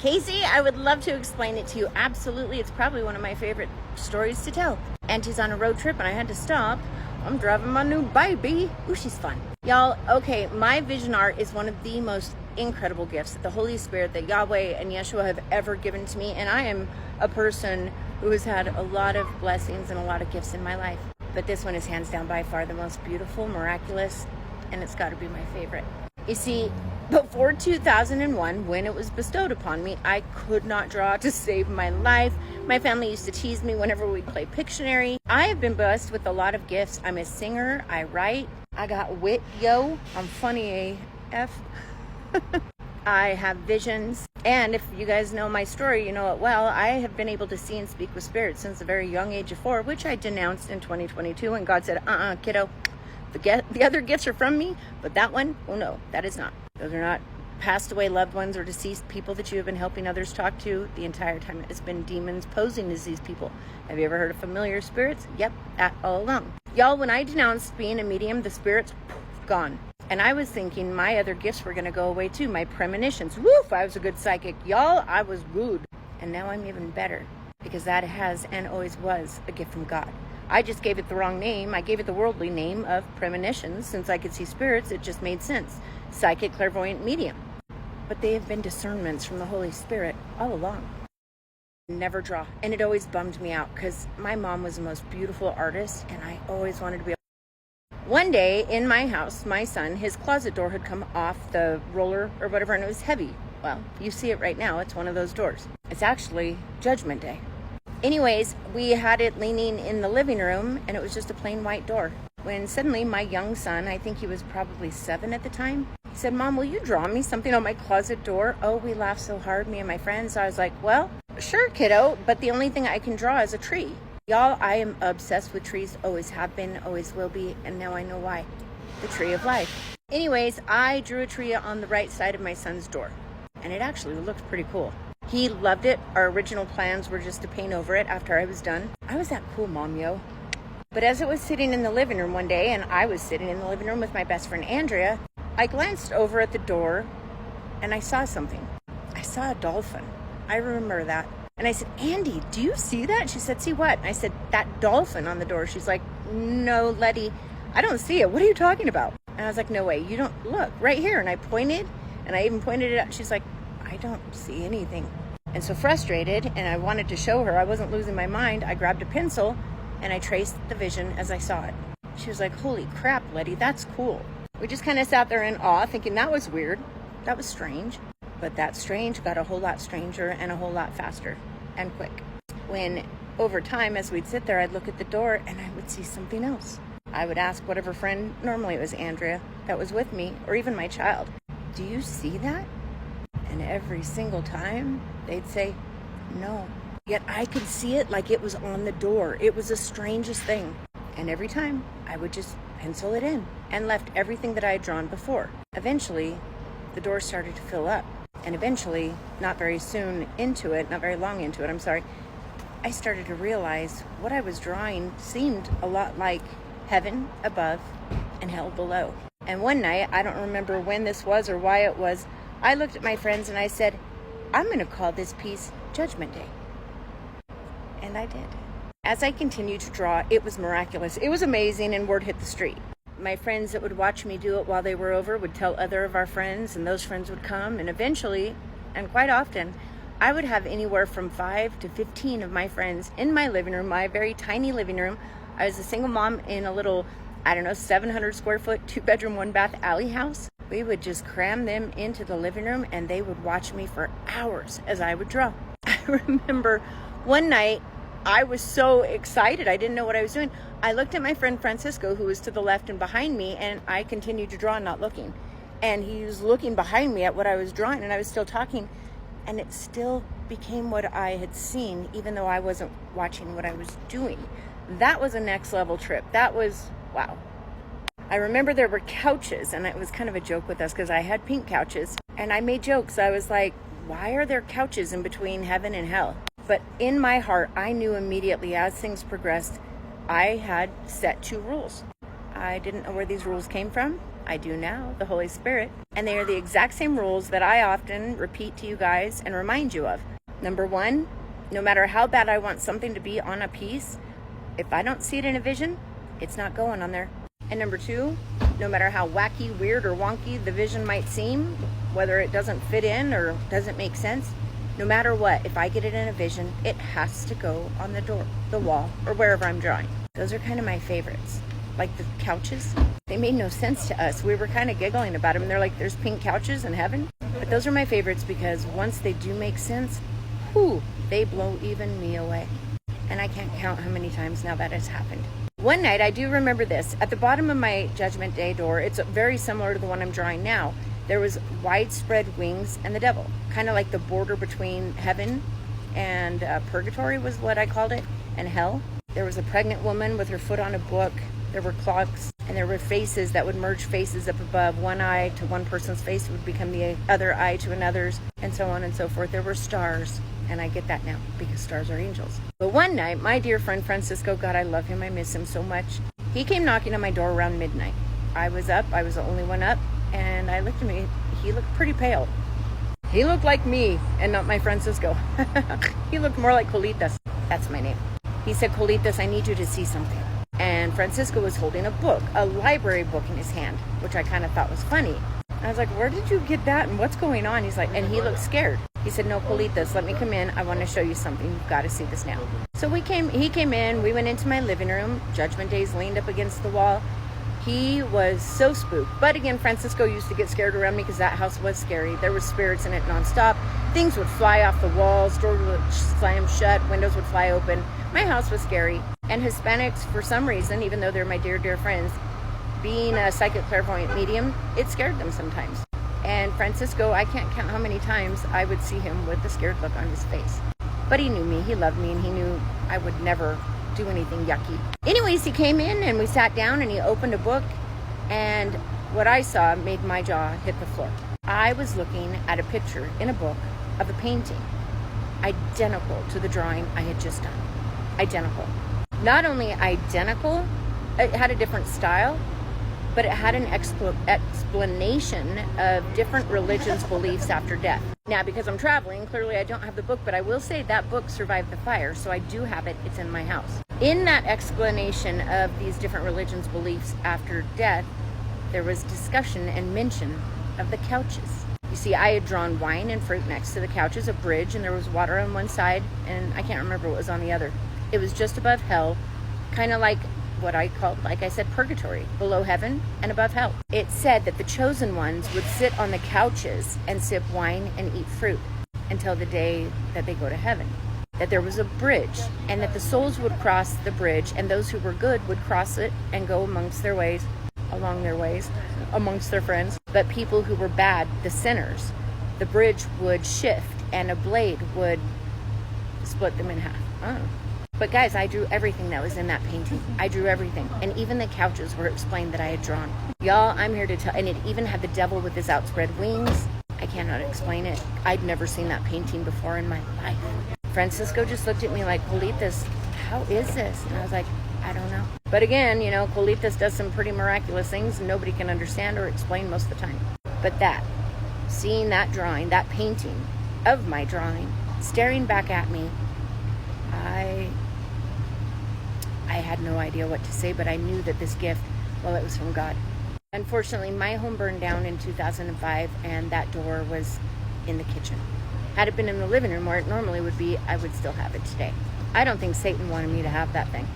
Casey, I would love to explain it to you. Absolutely. It's probably one of my favorite stories to tell. Auntie's on a road trip and I had to stop. I'm driving my new baby. Ooh, she's fun. Y'all, okay, my vision art is one of the most incredible gifts that the Holy Spirit, that Yahweh and Yeshua have ever given to me. And I am a person who has had a lot of blessings and a lot of gifts in my life. But this one is hands down by far the most beautiful, miraculous, and it's got to be my favorite. You see, before 2001, when it was bestowed upon me, I could not draw to save my life. My family used to tease me whenever we play Pictionary. I have been blessed with a lot of gifts. I'm a singer, I write, I got wit, yo, I'm funny AF. I have visions, and if you guys know my story, you know it well. I have been able to see and speak with spirits since a very young age of 4, which I denounced in 2022, and God said, kiddo, the other gifts are from me, but that one, oh no, that is not. Those are not passed away loved ones or deceased people that you have been helping others talk to the entire time. It has been demons posing as these people. Have you ever heard of familiar spirits? Yep, that all along. Y'all, when I denounced being a medium, the spirits, gone. And I was thinking my other gifts were going to go away too. My premonitions. Woof, I was a good psychic. Y'all, I was good. And now I'm even better, because that has and always was a gift from God. I just gave it the wrong name. I gave it the worldly name of premonitions. Since I could see spirits, it just made sense. Psychic, clairvoyant, medium. But they have been discernments from the Holy Spirit all along. Never draw. And it always bummed me out, because my mom was the most beautiful artist, and I always wanted to be. One day in my house, my son, his closet door had come off the roller or whatever, and it was heavy. Well, you see it right now. It's one of those doors. It's actually Judgment Day. Anyways, we had it leaning in the living room, and it was just a plain white door. When suddenly my young son, I think he was probably 7 at the time, he said, "Mom, will you draw me something on my closet door?" Oh, we laughed so hard, me and my friends. I was like, well, sure, kiddo, but the only thing I can draw is a tree. Y'all, I am obsessed with trees, always have been, always will be, and now I know why. The tree of life. Anyways, I drew a tree on the right side of my son's door, and it actually looked pretty cool. He loved it. Our original plans were just to paint over it after I was done. I was that cool mom, yo. But as it was sitting in the living room one day, and I was sitting in the living room with my best friend Andrea, I glanced over at the door, and I saw something. I saw a dolphin. I remember that. And I said, "Andy, do you see that?" She said, "See what?" I said, "That dolphin on the door." She's like, "No, Letty, I don't see it. What are you talking about?" And I was like, "No way, you don't. Look, right here." And I pointed, and I even pointed it out. She's like, "I don't see anything." And so frustrated, and I wanted to show her I wasn't losing my mind, I grabbed a pencil, and I traced the vision as I saw it. She was like, "Holy crap, Letty, that's cool." We just kind of sat there in awe, thinking that was weird. That was strange. But that strange got a whole lot stranger and a whole lot faster and quick. When over time, as we'd sit there, I'd look at the door and I would see something else. I would ask whatever friend, normally it was Andrea, that was with me, or even my child, "Do you see that?" And every single time they'd say, "No." Yet I could see it like it was on the door. It was the strangest thing. And every time I would just pencil it in and left everything that I had drawn before. Eventually, the door started to fill up. And eventually, not very long into it, I started to realize what I was drawing seemed a lot like heaven above and hell below. And one night, I don't remember when this was or why it was, I looked at my friends and I said, "I'm going to call this piece Judgment Day." And I did. As I continued to draw, it was miraculous. It was amazing, and word hit the street. My friends that would watch me do it while they were over would tell other of our friends, and those friends would come, and eventually, and quite often, I would have anywhere from 5 to 15 of my friends in my living room, my very tiny living room. I was a single mom in a little, 700 square foot, 2-bedroom, 1-bath alley house. We would just cram them into the living room, and they would watch me for hours as I would draw. I remember one night, I was so excited. I didn't know what I was doing. I looked at my friend Francisco, who was to the left and behind me, and I continued to draw, not looking. And he was looking behind me at what I was drawing, and I was still talking. And it still became what I had seen, even though I wasn't watching what I was doing. That was a next level trip. That was, wow. I remember there were couches, and it was kind of a joke with us because I had pink couches. And I made jokes. I was like, why are there couches in between heaven and hell? But in my heart, I knew immediately as things progressed, I had set 2 rules. I didn't know where these rules came from. I do now, the Holy Spirit. And they are the exact same rules that I often repeat to you guys and remind you of. Number one, no matter how bad I want something to be on a piece, if I don't see it in a vision, it's not going on there. And number two, no matter how wacky, weird, or wonky the vision might seem, whether it doesn't fit in or doesn't make sense, no matter what, if I get it in a vision, it has to go on the door, the wall, or wherever I'm drawing. Those are kind of my favorites. Like the couches, they made no sense to us. We were kind of giggling about them. And they're like, there's pink couches in heaven. But those are my favorites because once they do make sense, whew, they blow even me away. And I can't count how many times now that has happened. One night, I do remember this. At the bottom of my Judgment Day door, it's very similar to the one I'm drawing now. There was widespread wings and the devil, kind of like the border between heaven and purgatory was what I called it, and hell. There was a pregnant woman with her foot on a book. There were clocks, and there were faces that would merge faces up above. One eye to one person's face would become the other eye to another's, and so on and so forth. There were stars, and I get that now because stars are angels. But one night, my dear friend Francisco, God, I love him. I miss him so much. He came knocking on my door around midnight. I was up. I was the only one up. And I looked at me. He looked pretty pale. He looked like me and not my Francisco. He looked more like Colitas. That's my name. He said, Colitas, I need you to see something. And Francisco was holding a book, a library book in his hand, which I kind of thought was funny. I was like, where did you get that? And what's going on? He's like, and he looked scared. He said, no, Colitas, let me come in. I want to show you something. You've got to see this now. So he came in. We went into my living room. Judgment Day's leaned up against the wall. He was so spooked. But again, Francisco used to get scared around me because that house was scary. There was spirits in it nonstop. Things would fly off the walls. Doors would slam shut. Windows would fly open. My house was scary. And Hispanics, for some reason, even though they're my dear, dear friends, being a psychic clairvoyant medium, it scared them sometimes. And Francisco, I can't count how many times I would see him with a scared look on his face. But he knew me. He loved me. And he knew I would never do anything yucky. Anyways, he came in and we sat down and he opened a book, and what I saw made my jaw hit the floor. I was looking at a picture in a book of a painting identical to the drawing I had just done. Identical. Not only identical, it had a different style, but it had an explanation of different religions' beliefs after death. Now, because I'm traveling, clearly I don't have the book, but I will say that book survived the fire, so I do have it. It's in my house. In that explanation of these different religions' beliefs after death, there was discussion and mention of the couches. You see, I had drawn wine and fruit next to the couches, a bridge, and there was water on one side, and I can't remember what was on the other. It was just above hell, kind of like what I called, like I said, purgatory, below heaven and above hell. It said that the chosen ones would sit on the couches and sip wine and eat fruit until the day that they go to heaven. That there was a bridge, and that the souls would cross the bridge, and those who were good would cross it and go amongst their ways, along their ways, amongst their friends. But people who were bad, the sinners, the bridge would shift and a blade would split them in half. Oh. But guys, I drew everything that was in that painting. I drew everything. And even the couches were explained that I had drawn. Y'all, I'm here to tell, and it even had the devil with his outspread wings. I cannot explain it. I'd never seen that painting before in my life. Francisco just looked at me like, Colitas, how is this? And I was like, I don't know. But again, you know, Colitas does some pretty miraculous things and nobody can understand or explain most of the time. But seeing that drawing, that painting of my drawing, staring back at me, I had no idea what to say, but I knew that this gift, well, it was from God. Unfortunately, my home burned down in 2005, and that door was in the kitchen. Had it been in the living room where it normally would be, I would still have it today. I don't think Satan wanted me to have that thing.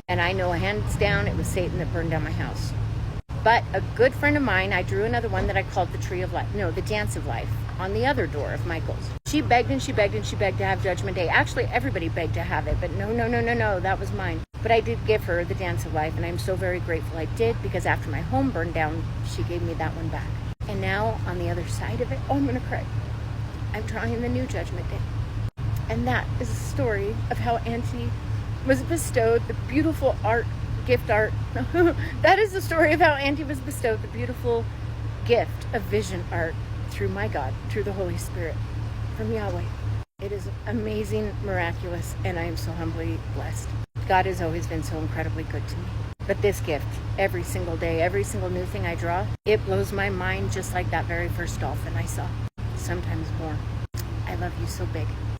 And I know hands down it was Satan that burned down my house. But a good friend of mine, I drew another one that I called the Tree of Life, the Dance of Life, on the other door of Michael's. She begged and she begged and she begged to have Judgment Day. Actually, everybody begged to have it, but no, that was mine. But I did give her the Dance of Life, and I'm so very grateful I did, because after my home burned down, she gave me that one back. And now, on the other side of it, I'm going to cry. I'm drawing the new Judgment Day. And that is a story of how Auntie was bestowed the beautiful gift art. That is the story of how Auntie was bestowed the beautiful gift of vision art through my God, through the Holy Spirit, from Yahweh. It is amazing, miraculous, and I am so humbly blessed. God has always been so incredibly good to me. But this gift, every single day, every single new thing I draw, it blows my mind just like that very first dolphin I saw. Sometimes more. I love you so big.